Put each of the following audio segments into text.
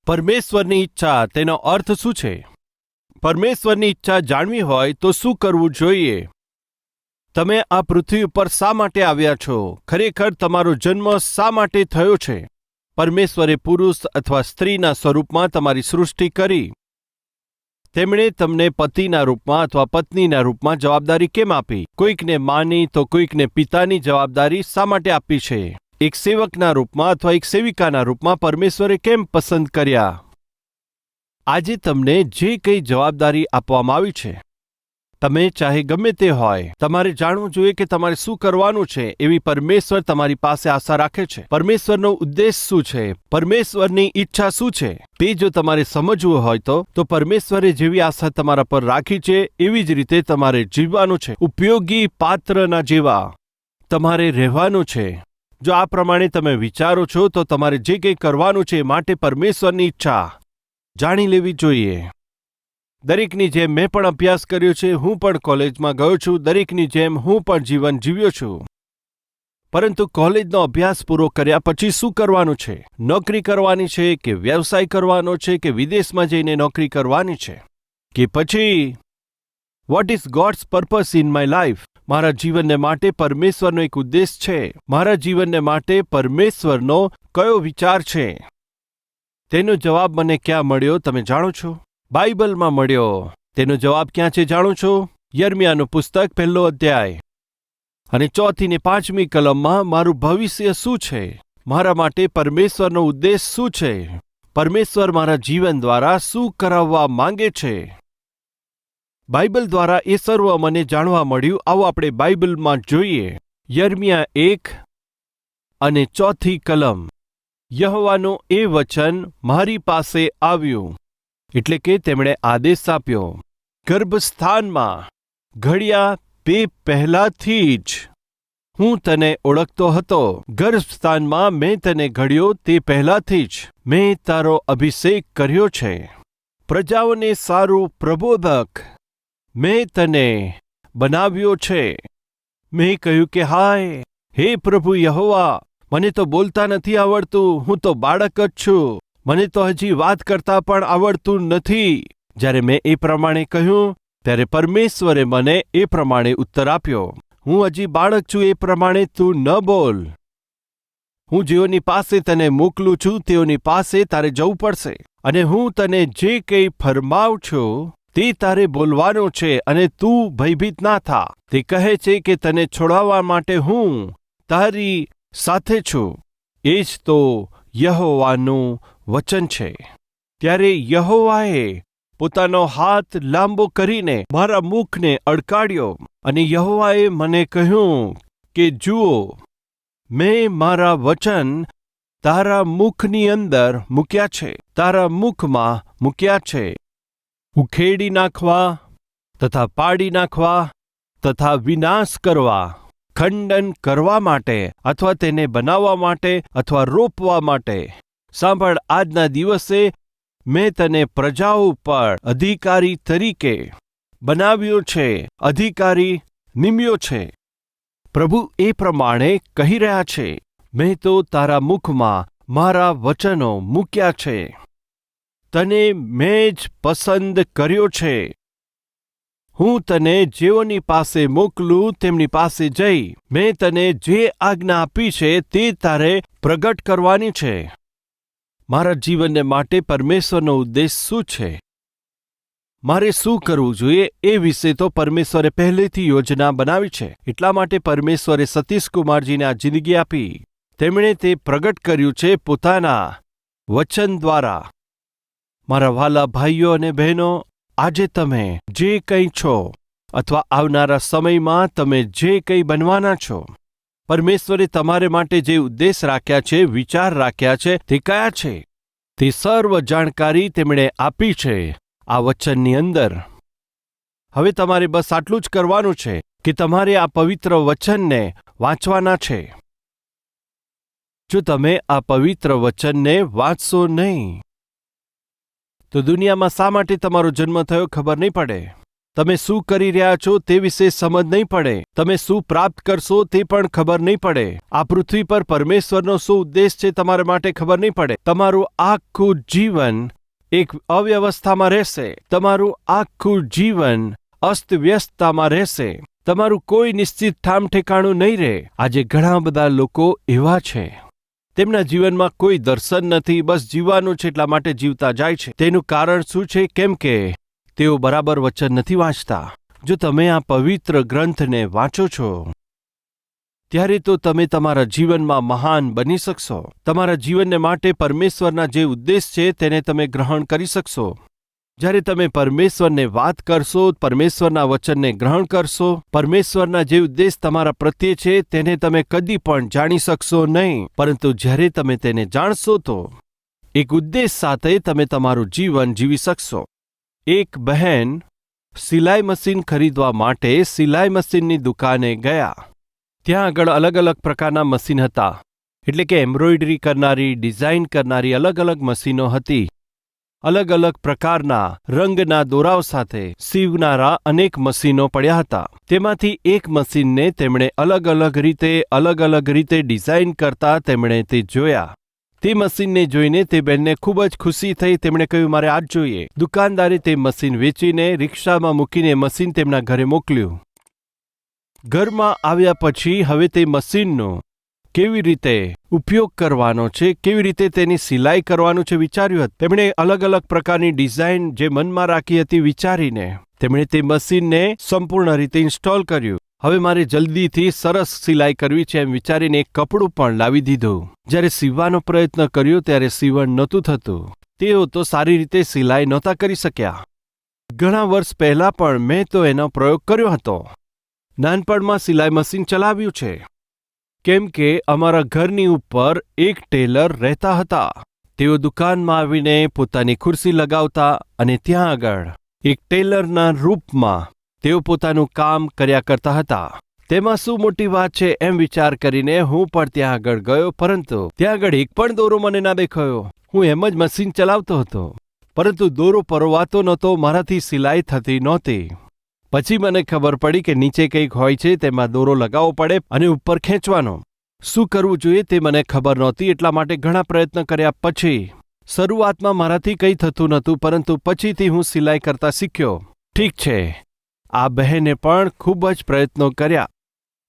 પરમેશ્વરની ઈચ્છા તેનો અર્થ શું છે? પરમેશ્વરની ઈચ્છા જાણવી હોય તો શું કરવું જોઈએ? તમે આ પૃથ્વી ઉપર શા માટે આવ્યા છો? ખરેખર તમારો જન્મ શા માટે થયો છે? પરમેશ્વરે પુરુષ અથવા સ્ત્રીના સ્વરૂપમાં તમારી સૃષ્ટિ કરી. તેમણે તમને પતિના રૂપમાં અથવા પત્નીના રૂપમાં જવાબદારી કેમ આપી? કોઈકને માની તો કોઈકને પિતાની જવાબદારી શા માટે આપી છે? એક સેવકના રૂપમાં અથવા એક સેવિકાના રૂપમાં પરમેશ્વરે કેમ પસંદ કર્યા? આજે તમને જે કંઈ જવાબદારી આપવામાં આવી છે, તમે ચાહે ગમે તે હોય, તમારે જાણવું જોઈએ કે તમારે શું કરવાનું છે. એવી પરમેશ્વર તમારી પાસે આશા રાખે છે. પરમેશ્વરનો ઉદ્દેશ શું છે? પરમેશ્વરની ઈચ્છા શું છે? તે જો તમારે સમજવું હોય તો પરમેશ્વરે જેવી આશા તમારા પર રાખી છે એવી જ રીતે તમારે જીવવાનું છે. ઉપયોગી પાત્રના જેવા તમારે રહેવાનું છે. જો આ પ્રમાણે તમે વિચારો છો તો તમારે જે કંઈ કરવાનું છે માટે પરમેશ્વરની ઈચ્છા જાણી લેવી જોઈએ. દરેકની જેમ મેં પણ અભ્યાસ કર્યો છે, હું પણ કોલેજમાં ગયો છું, દરેકની જેમ હું પણ જીવન જીવ્યો છું. પરંતુ કોલેજનો અભ્યાસ પૂરો કર્યા પછી શું કરવાનું છે? નોકરી કરવાની છે કે વ્યવસાય કરવાનો છે કે વિદેશમાં જઈને નોકરી કરવાની છે? કે પછી what is gods purpose in my life? મારા જીવનને માટે પરમેશ્વરનો એક ઉદ્દેશ છે. મારા જીવનને માટે પરમેશ્વરનો કયો વિચાર છે? તેનો જવાબ મને ક્યાં મળ્યો તમે જાણો છો? બાઇબલમાં મળ્યો. તેનો જવાબ ક્યાં છે જાણો છો? યર્મિયાનું પુસ્તક 1 અધ્યાય અને 4 ને 5મી કલમમાં મારું ભવિષ્ય શું છે? મારા માટે પરમેશ્વરનો ઉદ્દેશ શું છે? પરમેશ્વર મારા જીવન દ્વારા શું કરાવવા માંગે છે? બાઇબલ દ્વારા એ સર્વ મને જાણવા મળ્યું. આવો આપણે બાઇબલમાં જોઈએ. યર્મિયા 1 અને 4 કલમ. યહોવાનું એ વચન મારી પાસે આવ્યું, એટલે કે તેમણે આદેશ આપ્યો. ગર્ભસ્થાનમાં ઘડ્યા તે પહેલાથી જ હું તને ઓળખતો હતો. ગર્ભસ્થાનમાં મેં તને ઘડ્યો તે પહેલાથી જ મેં તારો અભિષેક કર્યો છે. પ્રજાઓને સારું પ્રબોધક મેં તને બનાવ્યો છે. મેં કહ્યું કે હાય, હે પ્રભુ યહોવા, મને તો બોલતા નથી આવડતું, હું તો બાળક જ છું, મને તો હજી વાત કરતા પણ આવડતું નથી. જ્યારે મેં એ પ્રમાણે કહ્યું ત્યારે પરમેશ્વરે મને એ પ્રમાણે ઉત્તર આપ્યો, હું હજી બાળક છું, એ પ્રમાણે તું ન બોલ. હું જેઓની પાસે તને મોકલું છું તેઓની પાસે તારે જવું પડશે, અને હું તને જે કંઈ ફરમાવું છું તે તારે બોલવાનું છે, અને તું ભયભીત ના થા. તે કહે છે કે તને છોડાવવા માટે હું તારી સાથે છું. એ જ તો યહોવાનું વચન છે. ત્યારે યહોવાએ પોતાનો હાથ લાંબો કરીને મારા મુખને અડકાડ્યો, અને યહોવાએ મને કહ્યું કે જુઓ, મેં મારા વચન તારા મુખની અંદર મૂક્યા છે, તારા મુખમાં મૂક્યા છે. ઉખેડી નાખવા તથા પાડી નાખવા તથા વિનાશ કરવા, ખંડન કરવા માટે અથવા તેને બનાવવા માટે અથવા રોપવા માટે. સાંભળ, આજના દિવસે મેં તને પ્રજાઓ ઉપર અધિકારી તરીકે બનાવ્યો છે, અધિકારી નિમ્યો છે. પ્રભુ એ પ્રમાણે કહી રહ્યા છે, મેં તો તારા મુખમાં મારા વચનો મૂક્યા છે. તને મેં જ પસંદ કર્યો છે. હું તને જેઓની પાસે મોકલું તેમની પાસે જઈ મેં તને જે આજ્ઞા આપી છે તે તારે પ્રગટ કરવાની છે. મારા જીવનને માટે પરમેશ્વરનો ઉદ્દેશ શું છે? મારે શું કરવું જોઈએ એ વિશે તો પરમેશ્વરે પહેલેથી યોજના બનાવી છે. એટલા માટે પરમેશ્વરે સતીશકુમારજીને આ જિંદગી આપી. તેમણે તે પ્રગટ કર્યું છે પોતાના વચન દ્વારા. મારા વ્હાલા ભાઈઓ અને બહેનો, આજે તમે જે કંઈ છો અથવા આવનારા સમયમાં તમે જે કંઈ બનવાના છો, પરમેશ્વરે તમારે માટે જે ઉદ્દેશ રાખ્યા છે, વિચાર રાખ્યા છે, તે કયા છે? તે સર્વ જાણકારી તેમણે આપી છે આ વચનની અંદર. હવે તમારે બસ આટલું જ કરવાનું છે કે તમારે આ પવિત્ર વચનને વાંચવાના છે. જો તમે આ પવિત્ર વચનને વાંચશો નહીં તો દુનિયામાં શા માટે તમારો જન્મ થયો ખબર નહીં પડે. તમે શું કરી રહ્યા છો તે વિશે સમજ નહીં પડે. તમે શું પ્રાપ્ત કરશો તે પણ ખબર નહીં પડે. આ પૃથ્વી પર પરમેશ્વરનો શું ઉદ્દેશ છે તમારા માટે ખબર નહીં પડે. તમારું આખું જીવન એક અવ્યવસ્થામાં રહેશે. તમારું આખું જીવન અસ્તવ્યસ્તતામાં રહેશે. તમારું કોઈ નિશ્ચિત ઠામ ઠેકાણું નહીં રહે. આજે ઘણા બધા લોકો એવા છે, તેમના જીવનમાં કોઈ દર્શન નથી, બસ જીવવાનું છે એટલા માટે જીવતા જાય છે. તેનું કારણ શું છે? કેમ કે તેઓ બરાબર વચન નથી વાંચતા. જો તમે આ પવિત્ર ગ્રંથને વાંચો છો ત્યારે તો તમે તમારા જીવનમાં મહાન બની શકશો. તમારા જીવનને માટે પરમેશ્વરના જે ઉદ્દેશ છે તેને તમે ગ્રહણ કરી શકશો. જ્યારે તમે પરમેશ્વરને વાત કરશો, પરમેશ્વરના વચનને ગ્રહણ કરશો, પરમેશ્વરના જે ઉદ્દેશ તમારા પ્રત્યે છે તેને તમે કદી પણ જાણી શકશો નહીં. પરંતુ જ્યારે તમે તેને જાણશો તો એક ઉદ્દેશ સાથે તમે તમારું જીવન જીવી શકશો. એક બહેન સિલાઈ મશીન ખરીદવા માટે સિલાઈ મશીનની દુકાને ગયા. ત્યાં આગળ અલગ અલગ પ્રકારના મશીન હતા. એટલે કે એમ્બ્રોઇડરી કરનારી, ડિઝાઇન કરનારી અલગ અલગ મશીનો હતી. અલગ અલગ પ્રકારના રંગના દોરાઓ સાથે સીવનારા અનેક મશીનો પડ્યા હતા. તેમાંથી એક મશીનને તેમણે અલગ અલગ રીતે ડિઝાઇન કરતા તેમણે તે જોયા. તે મશીનને જોઈને તે બેનને ખૂબ જ ખુશી થઈ. તેમણે કહ્યું, મારે આ જ જોઈએ. દુકાનદારે તે મશીન વેચીને રિક્ષામાં મૂકીને મશીન તેમના ઘરે મોકલ્યું. ઘરમાં આવ્યા પછી હવે તે મશીનનો કેવી રીતે ઉપયોગ કરવાનો છે, કેવી રીતે તેની સિલાઈ કરવાનું છે વિચાર્યું હતું. તેમણે અલગ અલગ પ્રકારની ડિઝાઇન જે મનમાં રાખી હતી વિચારીને તેમણે તે મશીનને સંપૂર્ણ રીતે ઇન્સ્ટોલ કર્યું. હવે મારે જલ્દીથી સરસ સિલાઈ કરવી છે એમ વિચારીને એક કપડું પણ લાવી દીધું. જ્યારે સીવવાનો પ્રયત્ન કર્યો ત્યારે સીવણ નહોતું થતું. તેઓ તો સારી રીતે સિલાઈ નહોતા કરી શક્યા. ઘણા વર્ષ પહેલા પણ મેં તો એનો પ્રયોગ કર્યો હતો. નાનપણમાં સિલાઈ મશીન ચલાવ્યું છે. કેમ કે અમારા ઘરની ઉપર એક ટેલર રહેતા હતા. તેઓ દુકાનમાં આવીને પોતાની ખુરશી લગાવતા અને ત્યાં આગળ એક ટેલરના રૂપમાં તેઓ પોતાનું કામ કર્યા કરતા હતા. તેમાં શું મોટી વાત છે એમ વિચાર કરીને હું પણ ત્યાં આગળ ગયો, પરંતુ ત્યાં આગળ એક પણ દોરો મને ના દેખાયો. હું એમ જ મશીન ચલાવતો હતો, પરંતુ દોરો પરોવાતો નહોતો, મારાથી સિલાઈ થતી નહોતી. પછી મને ખબર પડી કે નીચે કંઈક હોય છે, તેમાં દોરો લગાવવો પડે અને ઉપર ખેંચવાનો. શું કરવું જોઈએ તે મને ખબર નહોતી. એટલા માટે ઘણા પ્રયત્ન કર્યા પછી શરૂઆતમાં મારાથી કંઈ થતું નહોતું, પરંતુ પછીથી હું સિલાઈ કરતા શીખ્યો. ઠીક છે, આ બહેને પણ ખૂબ જ પ્રયત્નો કર્યા,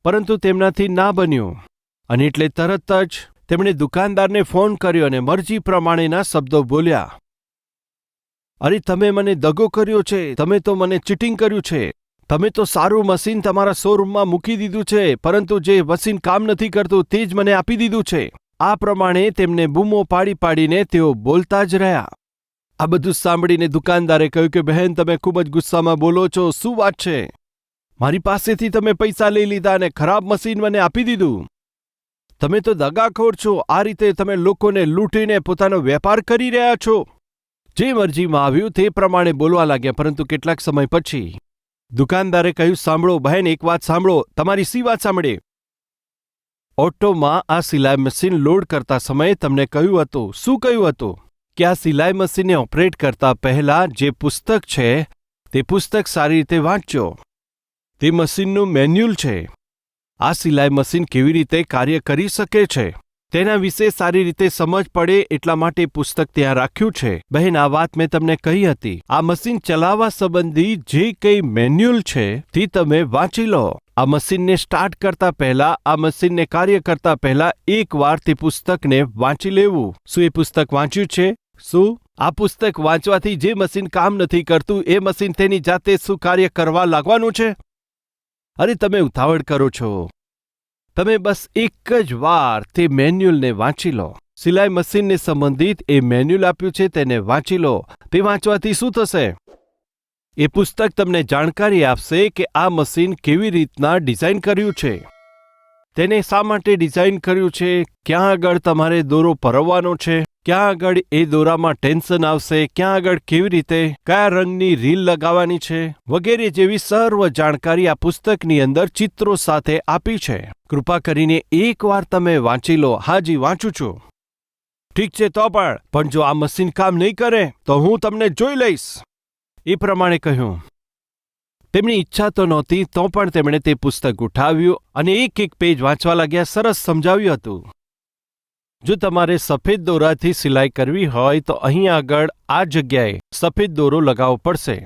પરંતુ તેમનાથી ના બન્યું. અને એટલે તરત જ તેમણે દુકાનદારને ફોન કર્યો અને મરજી પ્રમાણેના શબ્દો બોલ્યા. અરે, તમે મને દગો કર્યો છે, તમે તો મને ચીટિંગ કર્યું છે. તમે તો સારું મશીન તમારા શોરૂમમાં મૂકી દીધું છે, પરંતુ જે મશીન કામ નથી કરતું તે જ મને આપી દીધું છે. આ પ્રમાણે તેમને બૂમો પાડીને તેઓ બોલતા જ રહ્યા. આ બધું સાંભળીને દુકાનદારે કહ્યું કે બહેન, તમે ખૂબ જ ગુસ્સામાં બોલો છો. શું વાત છે? મારી પાસેથી તમે પૈસા લઈ લીધા અને ખરાબ મશીન મને આપી દીધું. તમે તો દગાખોર છો. આ રીતે તમે લોકોને લૂંટીને પોતાનો વેપાર કરી રહ્યા છો. જે મરજીમાં આવ્યું તે પ્રમાણે બોલવા લાગ્યા. પરંતુ કેટલાક સમય પછી દુકાનદારે કહ્યું, સાંભળો બહેન, એક વાત સાંભળો. તમારી સી વાત સાંભળે. ઓટોમાં આ સિલાઈ મશીન લોડ કરતા સમયે તમને કહ્યું હતું. શું કહ્યું હતું? કે આ સિલાઈ મશીનને ઓપરેટ કરતા પહેલા જે પુસ્તક છે તે પુસ્તક સારી રીતે વાંચજો. તે મશીનનું મેન્યુઅલ છે. આ સિલાઈ મશીન કેવી રીતે કાર્ય કરી શકે છે તેના વિશે સારી રીતે સમજ પડે એટલા માટે પુસ્તક ત્યાં રાખ્યું છે. બહેન, આ વાત મેં તમને કહી હતી. આ મશીન ચલાવવા સંબંધી જે કંઈ મેન્યુઅલ છે તે તમે વાંચી લો. આ મશીનને સ્ટાર્ટ કરતા પહેલા, આ મશીનને કાર્ય કરતા પહેલા એકવાર તે પુસ્તકને વાંચી લેવું. શું એ પુસ્તક વાંચ્યું છે? શું આ પુસ્તક વાંચવાથી જે મશીન કામ નથી કરતું એ મશીન તેની જાતે શું કાર્ય કરવા લાગવાનું છે? અરે, તમે ઉતાવળ કરો છો. તમે બસ એક જ વાર તે મેન્યુઅલને વાંચી લો. સિલાઈ મશીનને સંબંધિત એ મેન્યુઅલ આપ્યું છે, તેને વાંચી લો. તે વાંચવાથી શું થશે? એ પુસ્તક તમને જાણકારી આપશે કે આ મશીન કેવી રીતના ડિઝાઇન કર્યું છે, તેને શા માટે ડિઝાઇન કર્યું છે, ક્યાં આગળ તમારે દોરો પરવવાનો છે, ક્યાં આગળ એ દોરામાં ટેન્શન આવશે, ક્યાં આગળ કેવી રીતે કયા રંગની રીલ લગાવવાની છે, વગેરે જેવી સર્વ જાણકારી આ પુસ્તકની અંદર ચિત્રો સાથે આપી છે. કૃપા કરીને એકવાર તમે વાંચી લો. હાજી, વાંચું છું. ઠીક છે, તો પણ જો આ મશીન કામ નહીં કરે તો હું તમને જોઈ લઈશ. એ પ્રમાણે કહ્યું. તેમની ઈચ્છા તો નહોતી તો પણ તેમણે તે પુસ્તક ઉઠાવ્યું અને એક એક પેજ વાંચવા લાગ્યા. સરસ સમજાવ્યું હતું. જો તમારે સફેદ દોરાથી સિલાઈ કરવી હોય તો અહીં આગળ આ જગ્યાએ સફેદ દોરો લગાવવો પડશે.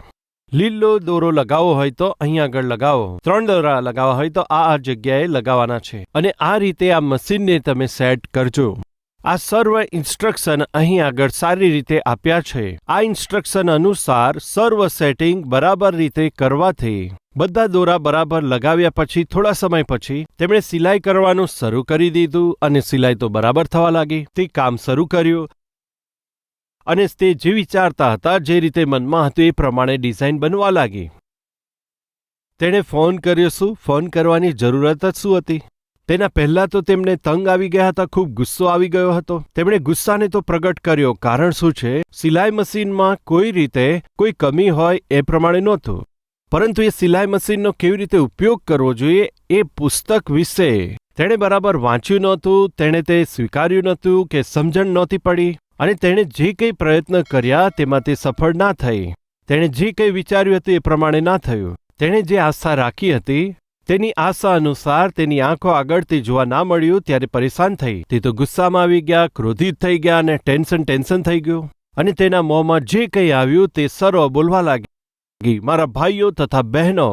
લીલો દોરો લગાવવો હોય તો અહીં આગળ લગાવો. 3 દોરા લગાવવા હોય તો આ જગ્યાએ લગાવવાના છે. અને આ રીતે આ મશીનને તમે સેટ કરજો. આ સર્વ ઇન્સ્ટ્રક્શન અહીં આગળ સારી રીતે આપ્યા છે. આ ઇન્સ્ટ્રક્શન અનુસાર સર્વ સેટિંગ બરાબર રીતે કરવાથી બધા દોરા બરાબર લગાવ્યા પછી થોડા સમય પછી તેમણે સિલાઈ કરવાનું શરૂ કરી દીધું અને સિલાઈ તો બરાબર થવા લાગી. તે કામ શરૂ કર્યું અને તે જે વિચારતા હતા, જે રીતે મનમાં હતું એ પ્રમાણે ડિઝાઇન બનવા લાગી. તેણે ફોન કર્યો. શું ફોન કરવાની જરૂરત જ શું હતી? તેના પહેલા તો તેમને તંગ આવી ગયા હતા, ખૂબ ગુસ્સો આવી ગયો હતો. તેમણે ગુસ્સાને તો પ્રગટ કર્યો. કારણ શું છે? સિલાઈ મશીનમાં કોઈ રીતે કોઈ કમી હોય એ પ્રમાણે નહોતું, પરંતુ એ સિલાઈ મશીનનો કેવી રીતે ઉપયોગ કરવો જોઈએ એ પુસ્તક વિશે તેણે બરાબર વાંચ્યું નહોતું. તેણે તે સ્વીકાર્યું નહોતું કે સમજણ નહોતી પડી અને તેણે જે કંઈ પ્રયત્ન કર્યા તેમાં તે સફળ ના થઈ. તેણે જે કંઈ વિચાર્યું હતું એ પ્રમાણે ના થયું. તેણે જે આશા રાખી હતી તેની આશા અનુસાર તેની આંખો આગળ તે જોવા ના મળ્યું ત્યારે પરેશાન થઈ. તે તો ગુસ્સામાં આવી ગયા, ક્રોધિત થઈ ગયા અને ટેન્શન થઈ ગયું અને તેના મોંમાં જે કંઈ આવ્યું તે સર્વ બોલવા લાગી. મારા ભાઈઓ તથા બહેનો,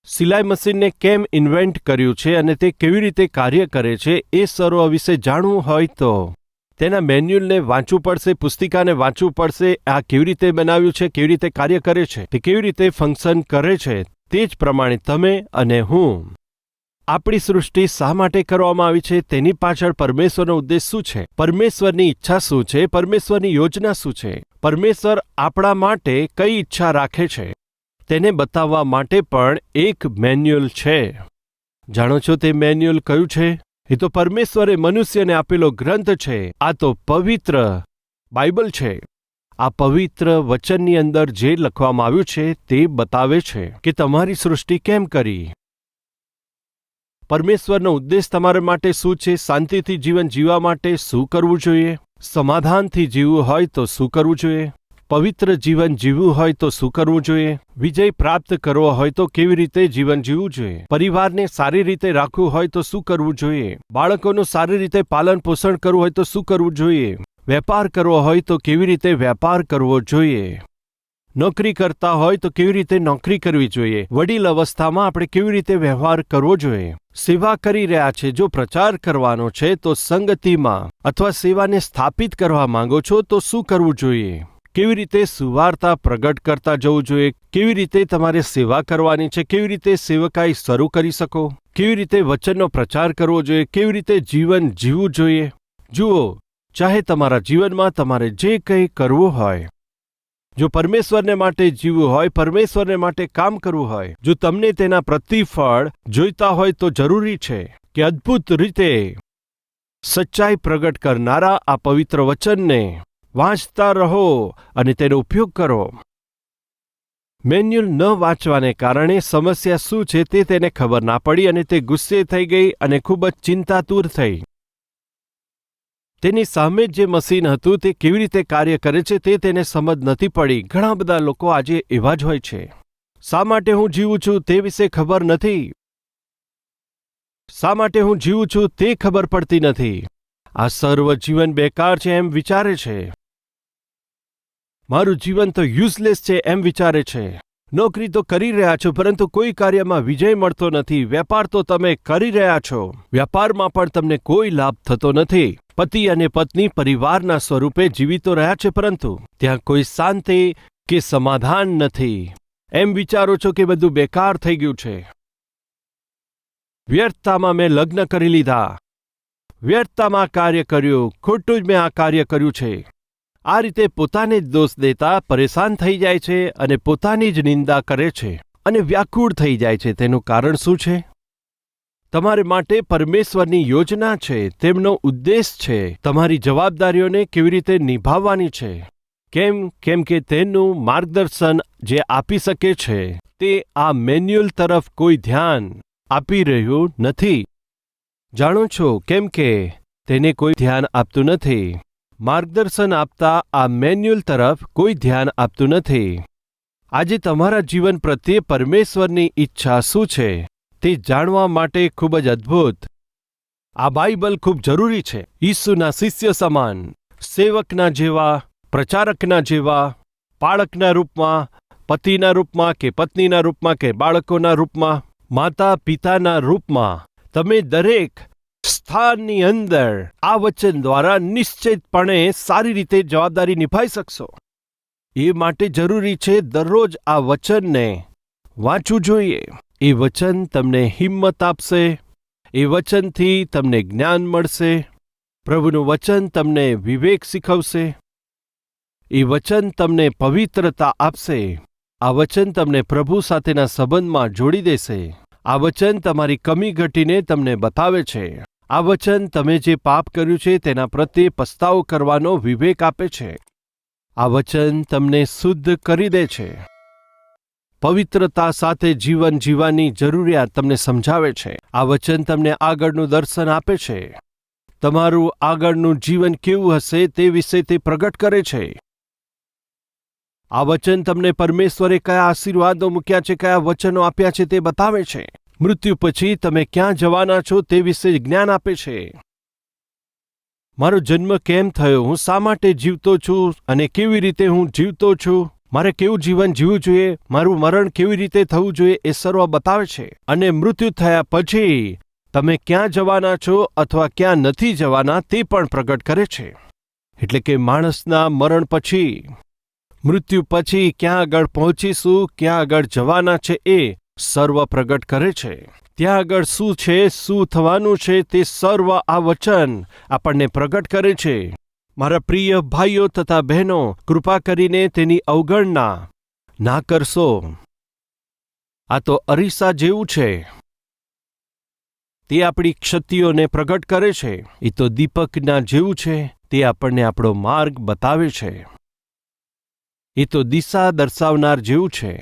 સિલાઈ મશીનને કેમ ઇન્વેન્ટ કર્યું છે અને તે કેવી રીતે કાર્ય કરે છે એ સર્વ વિશે જાણવું હોય તો તેના મેન્યુઅલને વાંચવું પડશે, પુસ્તિકાને વાંચવું પડશે. આ કેવી રીતે બનાવ્યું છે, કેવી રીતે કાર્ય કરે છે, તે કેવી રીતે ફંક્શન કરે છે. તે જ પ્રમાણે તમે અને હું, આપણી સૃષ્ટિ શા માટે કરવામાં આવી છે, તેની પાછળ પરમેશ્વરનો ઉદ્દેશ શું છે, પરમેશ્વરની ઈચ્છા શું છે, પરમેશ્વરની યોજના શું છે, પરમેશ્વર આપણા માટે કઈ ઈચ્છા રાખે છે, તેને બતાવવા માટે પણ એક મેન્યુઅલ છે. જાણો છો તે મેન્યુઅલ કયું છે? એ તો પરમેશ્વરે મનુષ્યને આપેલો ગ્રંથ છે. આ તો પવિત્ર બાઇબલ છે. આ પવિત્ર વચનની અંદર જે લખવામાં આવ્યું છે તે બતાવે છે કે તમારી સૃષ્ટિ કેમ કરી. પરમેશ્વરનો ઉદ્દેશ તમારા માટે શું છે, શાંતિથી જીવન જીવવા માટે શું કરવું જોઈએ, સમાધાનથી જીવવું હોય તો શું કરવું જોઈએ, પવિત્ર જીવન જીવવું હોય તો શું કરવું જોઈએ, વિજય પ્રાપ્ત કરવો હોય તો કેવી રીતે જીવન જીવવું જોઈએ, પરિવારને સારી રીતે રાખવું હોય તો શું કરવું જોઈએ, બાળકોનું સારી રીતે પાલન પોષણ કરવું હોય તો શું કરવું જોઈએ, વેપાર કરવો હોય તો કેવી રીતે વેપાર કરવો જોઈએ, નોકરી કરતા હોય તો કેવી રીતે નોકરી કરવી જોઈએ, વડીલ અવસ્થામાં આપણે કેવી રીતે વ્યવહાર કરવો જોઈએ, સેવા કરી રહ્યા છે જો પ્રચાર કરવાનો છે તો સંગતિમાં અથવા સેવાને સ્થાપિત કરવા માંગો છો તો શું કરવું જોઈએ, કેવી રીતે સુવાર્તા પ્રગટ કરતા જવું જોઈએ, કેવી રીતે તમારે સેવા કરવાની છે, કેવી રીતે સેવકાઈ શરૂ કરી શકો, કેવી રીતે વચનનો પ્રચાર કરવો જોઈએ, કેવી રીતે જીવન જીવવું જોઈએ. જુઓ, ચાહે તમારા જીવનમાં તમારે જે કંઈ કરવું હોય, જો પરમેશ્વરને માટે જીવવું હોય, પરમેશ્વરને માટે કામ કરવું હોય, જો તમને તેના પ્રતિફળ જોઈતા હોય તો જરૂરી છે કે અદ્ભુત રીતે સચ્ચાઈ પ્રગટ કરનારા આ પવિત્ર વચનને વાંચતા રહો અને તેનો ઉપયોગ કરો. મેન્યુઅલ ન વાંચવાને કારણે સમસ્યા શું છે તે તેને ખબર ના પડી અને તે ગુસ્સે થઈ ગઈ અને ખૂબ જ ચિંતાતુર થઈ. તેની સામે જે મશીન હતું તે કેવી રીતે કાર્ય કરે છે તે તેને સમજ નથી પડી. ઘણા બધા લોકો આજે એવા જ હોય છે. શા માટે હું જીવું છું તે વિશે ખબર નથી. શા માટે હું જીવું છું તે ખબર પડતી નથી. આ સર્વ જીવન બેકાર છે એમ વિચારે છે. મારું જીવન તો યુઝલેસ છે એમ વિચારે છે. નોકરી તો કરી રહ્યા છો પરંતુ કોઈ કાર્યમાં વિજય મળતો નથી. વેપાર તો તમે કરી રહ્યા છો, વ્યાપારમાં પણ તમને કોઈ લાભ થતો નથી. પતિ અને પત્ની પરિવારના સ્વરૂપે જીવિતો રહ્યા છે પરંતુ ત્યાં કોઈ શાંતિ કે સમાધાન નથી. એમ વિચારો છો કે બધું બેકાર થઈ ગયું છે. વ્યર્થતામાં મેં લગ્ન કરી લીધા, વ્યર્થતામાં કાર્ય કર્યું, ખોટું જ મેં આ કાર્ય કર્યું છે. આ રીતે પોતાને જ દોષ દેતા પરેશાન થઈ જાય છે અને પોતાની જ નિંદા કરે છે અને વ્યાકુળ થઈ જાય છે. તેનું કારણ શું છે? તમારે માટે પરમેશ્વરની યોજના છે, તેમનો ઉદ્દેશ છે, તમારી જવાબદારીઓને કેવી રીતે નિભાવવાની છે. કેમ કે તેનું માર્ગદર્શન જે આપી શકે છે તે આ મેન્યુઅલ તરફ કોઈ ધ્યાન આપી રહ્યું નથી. જાણો છો કેમ કે તેને કોઈ ધ્યાન આપતું નથી. માર્ગદર્શન આપતા આ મેન્યુઅલ તરફ કોઈ ધ્યાન આપતું નથી. આજે તમારા જીવન પ્રત્યે પરમેશ્વરની ઈચ્છા શું છે તે જાણવા માટે ખૂબ જ અદ્ભુત આ બાઇબલ ખૂબ જરૂરી છે. ઈસુના શિષ્ય સમાન, સેવકના જેવા, પ્રચારકના જેવા, પાળકના રૂપમાં, પતિના રૂપમાં કે પત્નીના રૂપમાં કે બાળકોના રૂપમાં, માતા પિતાના રૂપમાં તમે દરેક સ્થાનની અંદર આ વચન દ્વારા નિશ્ચિતપણે સારી રીતે જવાબદારી નિભાવી શકશો. એ માટે જરૂરી છે દરરોજ આ વચનને વાંચવું જોઈએ. એ વચન તમને હિંમત આપશે, એ વચનથી તમને જ્ઞાન મળશે, પ્રભુનું વચન તમને વિવેક શીખવશે, એ વચન તમને પવિત્રતા આપશે, આ વચન તમને પ્રભુ સાથેના સંબંધમાં જોડી દેશે, આ વચન તમારી કમી ઘટીને તમને બતાવે છે, આ વચન તમે જે પાપ કર્યું છે તેના પ્રત્યે પસ્તાવો કરવાનો વિવેક આપે છે, આ વચન તમને શુદ્ધ કરી દે છે, પવિત્રતા સાથે જીવન જીવવાની જરૂરિયાત તમને સમજાવે છે, આ વચન તમને આગળનું દર્શન આપે છે, તમારું આગળનું જીવન કેવું હશે તે વિશે તે પ્રગટ કરે છે. આ વચન તમને પરમેશ્વરે કયા આશીર્વાદો મૂક્યા છે, કયા વચનો આપ્યા છે તે બતાવે છે. મૃત્યુ પછી તમે ક્યાં જવાના છો તે વિશે જ્ઞાન આપે છે. મારો જન્મ કેમ થયો, હું શા માટે જીવતો છું અને કેવી રીતે હું જીવતો છું, મારે કેવું જીવન જીવવું જોઈએ, મારું મરણ કેવી રીતે થવું જોઈએ એ સર્વ બતાવે છે. અને મૃત્યુ થયા પછી તમે ક્યાં જવાના છો અથવા ક્યાં નથી જવાના તે પણ પ્રગટ કરે છે. એટલે કે માણસના મરણ પછી, મૃત્યુ પછી ક્યાં આગળ પહોંચીશું, ક્યાં આગળ જવાના છે એ સર્વ પ્રગટ કરે છે. ત્યાં આગળ શું છે, શું થવાનું છે તે સર્વ આ વચન આપણને પ્રગટ કરે છે. મારા પ્રિય ભાઈઓ તથા બહેનો, કૃપા કરીને તેની અવગણના ના કરશો. આ તો અરીસા જેવું છે, તે આપણી ક્ષતિઓને પ્રગટ કરે છે. એ તો દીપકના જેવું છે, તે આપણને આપણો માર્ગ બતાવે છે. એ તો દિશા દર્શાવનાર જેવું છે.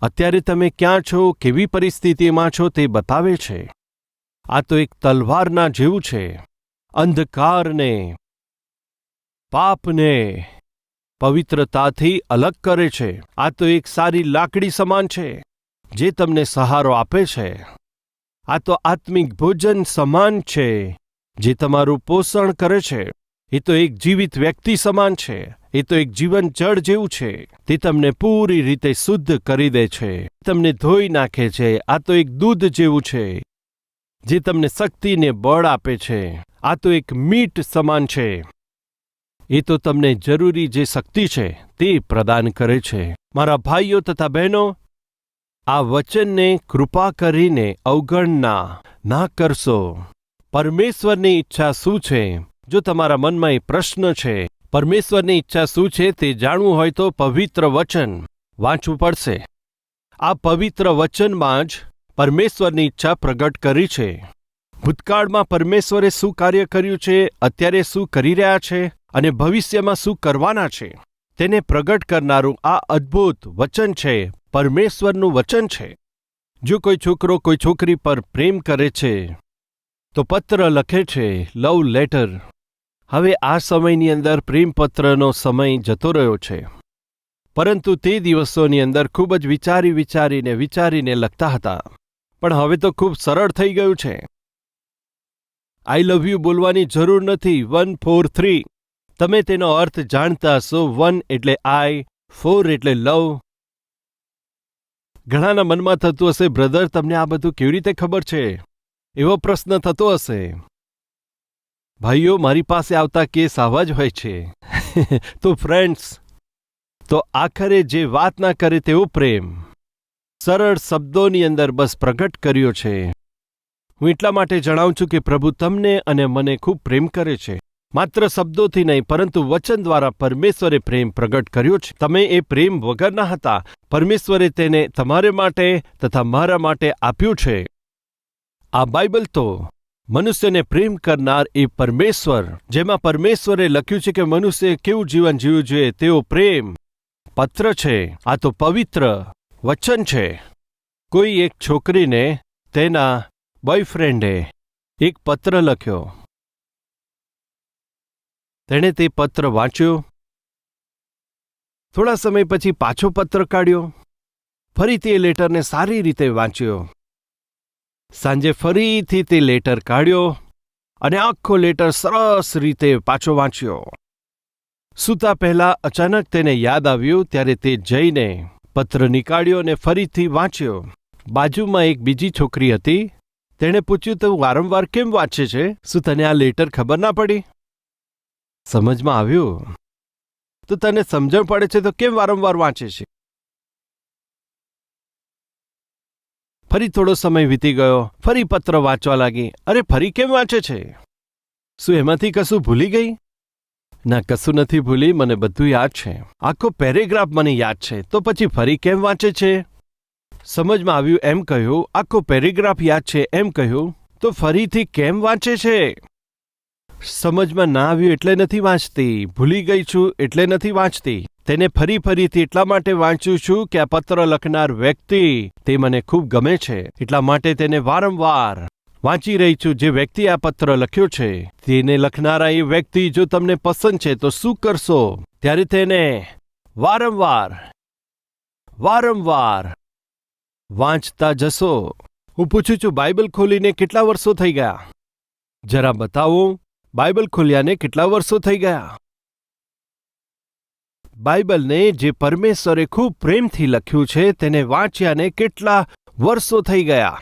અત્યારે તમે ક્યાં છો, કેવી પરિસ્થિતિમાં છો તે બતાવે છે. આ તો એક તલવારના જેવું છે, અંધકારને, પાપને પવિત્રતાથી અલગ કરે છે. આ તો એક સારી લાકડી સમાન છે જે તમને સહારો આપે છે. આ તો આત્મિક ભોજન સમાન છે જે તમારું પોષણ કરે છે. એ તો એક જીવિત વ્યક્તિ સમાન છે. એ તો એક જીવન જળ જેવું છે. તે તમને પૂરી રીતે શુદ્ધ કરી દે છે, તમને ધોઈ નાખે છે. આ તો એક દૂધ જેવું છે જે તમને શક્તિને બળ આપે છે. આ તો એક મીટ સમાન છે. એ તો તમને જરૂરી જે શક્તિ છે તે પ્રદાન કરે છે. મારા ભાઈઓ તથા બહેનો, આ વચનને કૃપા કરીને અવગણના ના કરશો. પરમેશ્વરની ઈચ્છા શું છે? જો તમારા મનમાં એ પ્રશ્ન છે, પરમેશ્વરની ઈચ્છા શું છે તે જાણવું હોય તો પવિત્ર વચન વાંચવું પડશે. આ પવિત્ર વચનમાં જ પરમેશ્વરની ઈચ્છા પ્રગટ કરી છે. ભૂતકાળમાં પરમેશ્વરે શું કાર્ય કર્યું છે, અત્યારે શું કરી રહ્યા છે અને ભવિષ્યમાં શું કરવાના છે તેને પ્રગટ કરનારું આ અદ્ભુત વચન છે, પરમેશ્વરનું વચન છે. જો કોઈ છોકરો કોઈ છોકરી પર પ્રેમ કરે છે તો પત્ર લખે છે, લવ લેટર. હવે આ સમયની અંદર પ્રેમપત્રનો સમય જતો રહ્યો છે, પરંતુ તે દિવસોની અંદર ખૂબ જ વિચારીને લખતા હતા. પણ હવે તો ખૂબ સરળ થઈ ગયું છે. આઈ લવ યુ બોલવાની જરૂર નથી. 1 4 3 તમે તેનો અર્થ જાણતા હશો. 1 એટલે આઈ, 4 એટલે લવ. ઘણાના મનમાં થતું હશે, બ્રધર તમને આ બધું કેવી રીતે ખબર છે? એવો પ્રશ્ન થતો હશે. ભાઈઓ, મારી પાસે આવતા કેસ આવા જ હોય છે. તો ફ્રેન્ડ્સ, તો આખરે જે વાત ના કરે તેવો પ્રેમ સરળ શબ્દોની અંદર બસ પ્રગટ કર્યો છે. હું એટલા માટે જણાવું છું કે પ્રભુ તમને અને મને ખૂબ પ્રેમ કરે છે. માત્ર શબ્દોથી નહીં, પરંતુ વચન દ્વારા પરમેશ્વરે પ્રેમ પ્રગટ કર્યો છે. તમે એ પ્રેમ વગરના હતા, પરમેશ્વરે તેને તમારે માટે તથા મારા માટે આપ્યું છે. આ બાઇબલ તો મનુષ્યને પ્રેમ કરનાર એ પરમેશ્વર, જેમાં પરમેશ્વરે લખ્યું છે કે મનુષ્ય કેવું જીવન જીવવું જોઈએ તેવો પ્રેમ પત્ર છે. આ તો પવિત્ર વચન છે. કોઈ એક છોકરીને તેના બોયફ્રેન્ડે એક પત્ર લખ્યો. તેણે તે પત્ર વાંચ્યો. થોડા સમય પછી પાછો પત્ર કાઢ્યો, ફરીથી એ લેટરને સારી રીતે વાંચ્યો. સાંજે ફરીથી તે લેટર કાઢ્યો અને આખો લેટર સરસ રીતે પાછો વાંચ્યો. સૂતા પહેલા અચાનક તેને યાદ આવ્યું ત્યારે તે જઈને પત્ર નીકાળ્યો અને ફરીથી વાંચ્યો. બાજુમાં એક બીજી છોકરી હતી. તેણે પૂછ્યું, તું વારંવાર કેમ વાંચે છે? શું તને આ લેટર ખબર ના પડી? સમજમાં આવ્યું. તો તને સમજણ પડે છે તો કેમ વારંવાર વાંચે છે? ફરી થોડો સમય વીતી ગયો. ફરી પત્ર વાંચવા લાગી. અરે, ફરી કેમ વાંચે છે? શું એમાંથી કશું ભૂલી ગઈ? ના, કશું નથી ભૂલી, મને બધું યાદ છે. આખો પેરેગ્રાફ મને યાદ છે. તો પછી ફરી કેમ વાંચે છે? સમજમાં આવ્યું એમ કહ્યું. આખો પેરેગ્રાફ યાદ છે એમ કહ્યું. તો ફરીથી કેમ વાંચે છે? સમજમાં ના આવ્યું એટલે નથી વાંચતી. ભૂલી ગઈ છું એટલે નથી વાંચતી. તેને ફરીથી એટલા માટે વાંચું છું કે આ પત્ર લખનાર વ્યક્તિ તે મને ખૂબ ગમે છે, એટલા માટે તેને વારંવાર વાંચી રહી છું. જે વ્યક્તિ આ પત્ર લખ્યો છે તેને લખનારા એ વ્યક્તિ જો તમને પસંદ છે તો શું કરશો? ત્યારે તેને વારંવાર વાંચતા જશો. હું પૂછું છું, બાઇબલ ખોલીને કેટલા વર્ષો થઈ ગયા? જરા બતાવો. બાઇબલ ખોલ્યાને કેટલા વર્ષો થઈ ગયા? બાઇબલને જે પરમેશ્વરે ખૂબ પ્રેમથી લખ્યું છે તેને વાંચ્યાને કેટલા વર્ષો થઈ ગયા?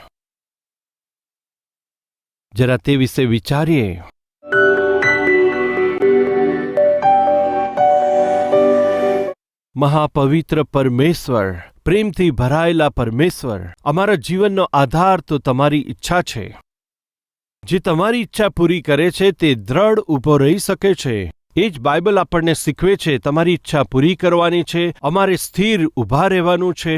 જરા તે વિશે વિચારીએ. મહાપવિત્ર પરમેશ્વર, પ્રેમથી ભરાયેલા પરમેશ્વર, અમારા જીવનનો આધાર તો તમારી ઈચ્છા છે. જે તમારી ઈચ્છા પૂરી કરે છે તે દ્રઢ ઊભો રહી શકે છે. એ જ બાઇબલ આપણને શીખવે છે. તમારી ઈચ્છા પૂરી કરવાની છે, અમારે સ્થિર ઊભા રહેવાનું છે.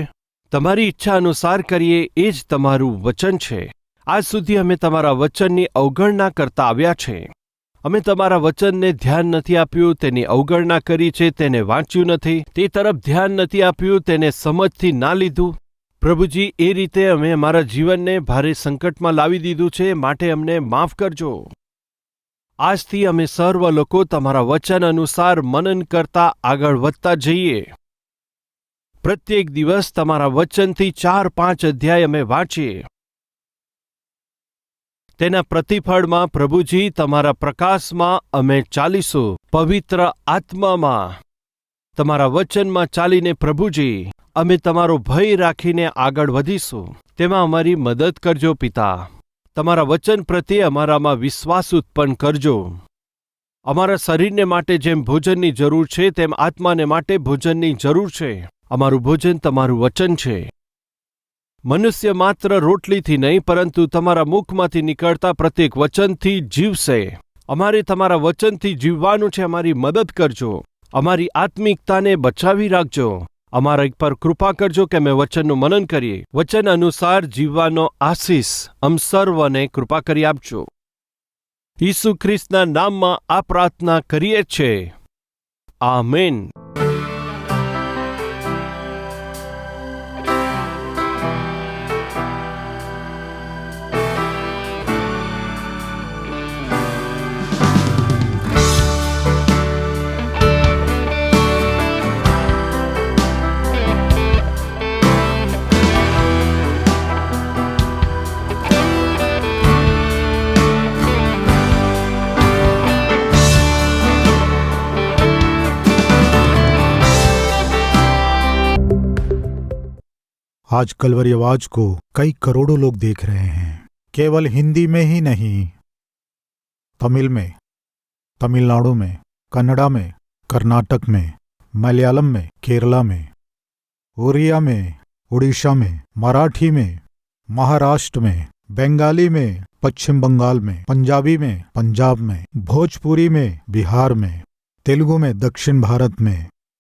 તમારી ઈચ્છા અનુસાર કરીએ એ જ તમારું વચન છે. આજ સુધી અમે તમારા વચનની અવગણના કરતા આવ્યા છે. અમે તમારા વચનને ધ્યાન નથી આપ્યું, તેની અવગણના કરી છે, તેને વાંચ્યું નથી, તે તરફ ધ્યાન નથી આપ્યું, તેને સમજથી ના લીધું. પ્રભુજી, એ રીતે અમે અમારા જીવનને ભારે સંકટમાં લાવી દીધું છે, માટે અમને માફ કરજો. આજથી અમે સર્વ લોકો તમારા વચન અનુસાર મનન કરતા આગળ વધતા જઈએ. પ્રત્યેક દિવસ તમારા વચનથી 4-5 અધ્યાય અમે વાંચીએ. તેના પ્રતિફળમાં પ્રભુજી તમારા પ્રકાશમાં અમે ચાલીશું. પવિત્ર આત્મામાં તમારા વચનમાં ચાલીને પ્રભુજી અમે તમારો ભય રાખીને આગળ વધીશું. તેમાં અમારી મદદ કરજો પિતા. તમારા વચન પ્રત્યે અમારામાં વિશ્વાસ ઉત્પન્ન કરજો. અમારા શરીરને માટે જેમ ભોજનની જરૂર છે તેમ આત્માને માટે ભોજનની જરૂર છે. અમારું ભોજન તમારું વચન છે. મનુષ્ય માત્ર રોટલીથી નહીં પરંતુ તમારા મુખમાંથી નીકળતા પ્રત્યેક વચનથી જીવશે. અમારે તમારા વચનથી જીવવાનું છે. અમારી મદદ કરજો. અમારી આત્મિકતાને બચાવી રાખજો. અમારા પર કૃપા કરજો કે અમે વચનનું મનન કરીએ. વચન અનુસાર જીવવાનો આશીષ અમ સર્વને કૃપા કરી આપજો. ઈસુ ખ્રિસ્તના નામમાં આ પ્રાર્થના કરીએ છીએ. આમેન. आज कलवरी आवाज को कई करोड़ों लोग देख रहे हैं. केवल हिंदी में ही नहीं, तमिल में, तमिलनाडु में, कन्नड़ा में, कर्नाटक में, मलयालम में, केरला में, ओरिया में, उड़ीसा में, मराठी में, महाराष्ट्र में, बंगाली में, पश्चिम बंगाल में, पंजाबी में, पंजाब में, भोजपुरी में, बिहार में, तेलुगु में, दक्षिण भारत में,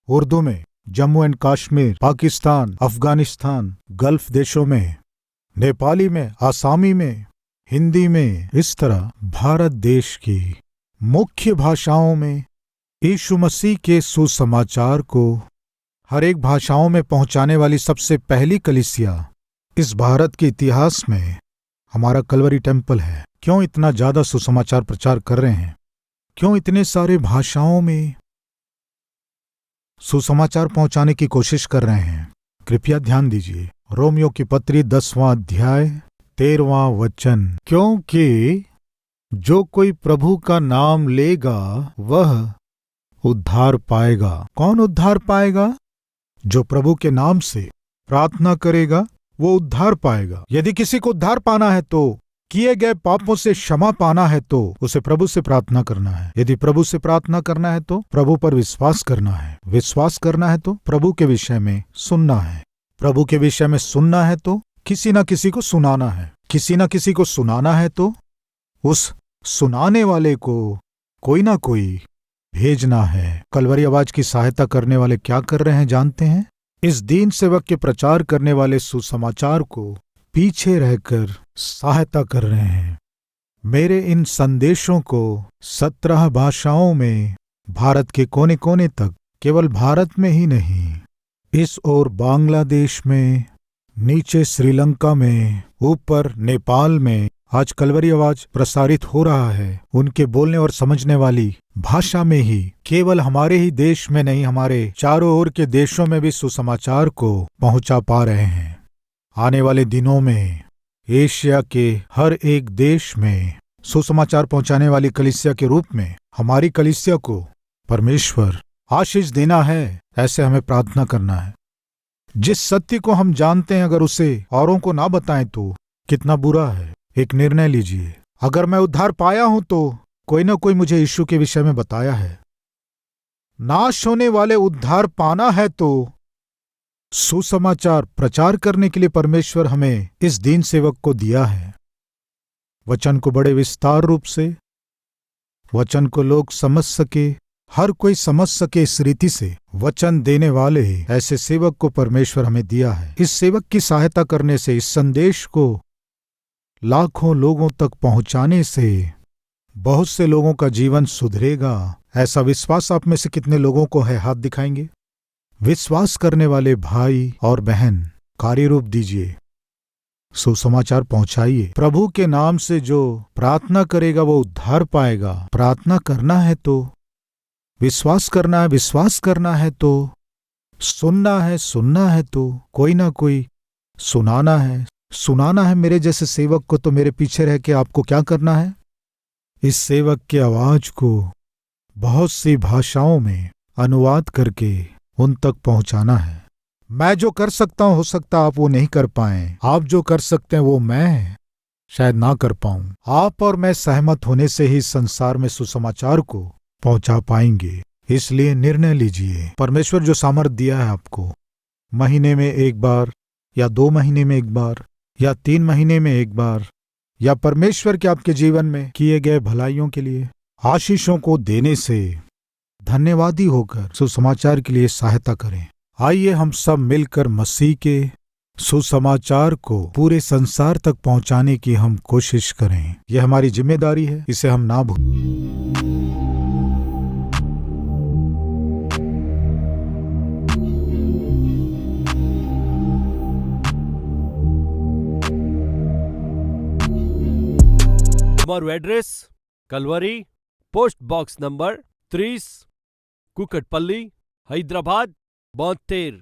उर्दू में, जम्मू एंड कश्मीर, पाकिस्तान, अफगानिस्तान, गल्फ देशों में, नेपाली में, आसामी में, हिंदी में, इस तरह भारत देश की मुख्य भाषाओं में यीशु मसीह के सुसमाचार को हर एक भाषाओं में पहुंचाने वाली सबसे पहली कलीसिया इस भारत के इतिहास में हमारा कलवरी टेम्पल है. क्यों इतना ज्यादा सुसमाचार प्रचार कर रहे हैं? क्यों इतने सारे भाषाओं में सुसमाचार पहुंचाने की कोशिश कर रहे हैं। कृपया ध्यान दीजिए, रोमियो की पत्री 10वां अध्याय 13वां वचन, क्योंकि जो कोई प्रभु का नाम लेगा वह उद्धार पाएगा। कौन उद्धार पाएगा? जो प्रभु के नाम से प्रार्थना करेगा वो उद्धार पाएगा। यदि किसी को उद्धार पाना है तो किए गए पापों से क्षमा पाना है तो उसे प्रभु से प्रार्थना करना है। यदि प्रभु से प्रार्थना करना है तो प्रभु पर विश्वास करना है। विश्वास करना है तो प्रभु के विषय में सुनना है। प्रभु के विषय में सुनना है तो किसी न किसी को सुनाना है। किसी न किसी को सुनाना है तो उस सुनाने वाले को कोई ना कोई भेजना है। कलवरी आवाज की सहायता करने वाले क्या कर रहे हैं जानते हैं? इस दीन सेवक के प्रचार करने वाले सुसमाचार को पीछे रहकर सहायता कर रहे हैं। मेरे इन संदेशों को 17 भाषाओं में भारत के कोने कोने तक, केवल भारत में ही नहीं, इस ओर बांग्लादेश में, नीचे श्रीलंका में, ऊपर नेपाल में आज कलवरी आवाज प्रसारित हो रहा है। उनके बोलने और समझने वाली भाषा में ही, केवल हमारे ही देश में नहीं, हमारे चारों ओर के देशों में भी सुसमाचार को पहुंचा पा रहे हैं। आने वाले दिनों में एशिया के हर एक देश में सुसमाचार पहुंचाने वाली कलीसिया के रूप में हमारी कलीसिया को परमेश्वर आशीष देना है। ऐसे हमें प्रार्थना करना है। जिस सत्य को हम जानते हैं अगर उसे औरों को ना बताएं तो कितना बुरा है। एक निर्णय लीजिए, अगर मैं उद्धार पाया हूं तो कोई ना कोई मुझे यीशु के विषय में बताया है। नाश होने वाले उद्धार पाना है तो सुसमाचार प्रचार करने के लिए परमेश्वर हमें इस दीन सेवक को दिया है। वचन को बड़े विस्तार रूप से, वचन को लोग समझ सके, हर कोई समझ सके इस रीति से वचन देने वाले ऐसे सेवक को परमेश्वर हमें दिया है। इस सेवक की सहायता करने से, इस संदेश को लाखों लोगों तक पहुंचाने से बहुत से लोगों का जीवन सुधरेगा। ऐसा विश्वास आप में से कितने लोगों को है? हाथ दिखाएंगे। विश्वास करने वाले भाई और बहन कार्य रूप दीजिए, सुसमाचार पहुंचाइए। प्रभु के नाम से जो प्रार्थना करेगा वो उद्धार पाएगा। प्रार्थना करना है तो विश्वास करना है, विश्वास करना है तो सुनना है, सुनना है तो कोई ना कोई सुनाना है, सुनाना है। मेरे जैसे सेवक को तो मेरे पीछे रह के आपको क्या करना है? इस सेवक की आवाज को बहुत सी भाषाओं में अनुवाद करके उन तक पहुंचाना है। मैं जो कर सकता हूं, हो सकता आप वो नहीं कर पाएं। आप जो कर सकते हैं वो मैं शायद ना कर पाऊं। आप और मैं सहमत होने से ही संसार में सुसमाचार को पहुंचा पाएंगे। इसलिए निर्णय लीजिए। परमेश्वर जो सामर्थ्य दिया है आपको, महीने में एक बार या 2 महीने में एक बार या 3 महीने में एक बार, या परमेश्वर के आपके जीवन में किए गए भलाइयों के लिए आशीषों को देने से धन्यवादी होकर सुसमाचार के लिए सहायता करें। आइए हम सब मिलकर मसीह के सुसमाचार को पूरे संसार तक पहुंचाने की हम कोशिश करें। यह हमारी जिम्मेदारी है, इसे हम ना भूलें। તમારું address Calvary, post box number 30, Kukatpally, Hyderabad 72।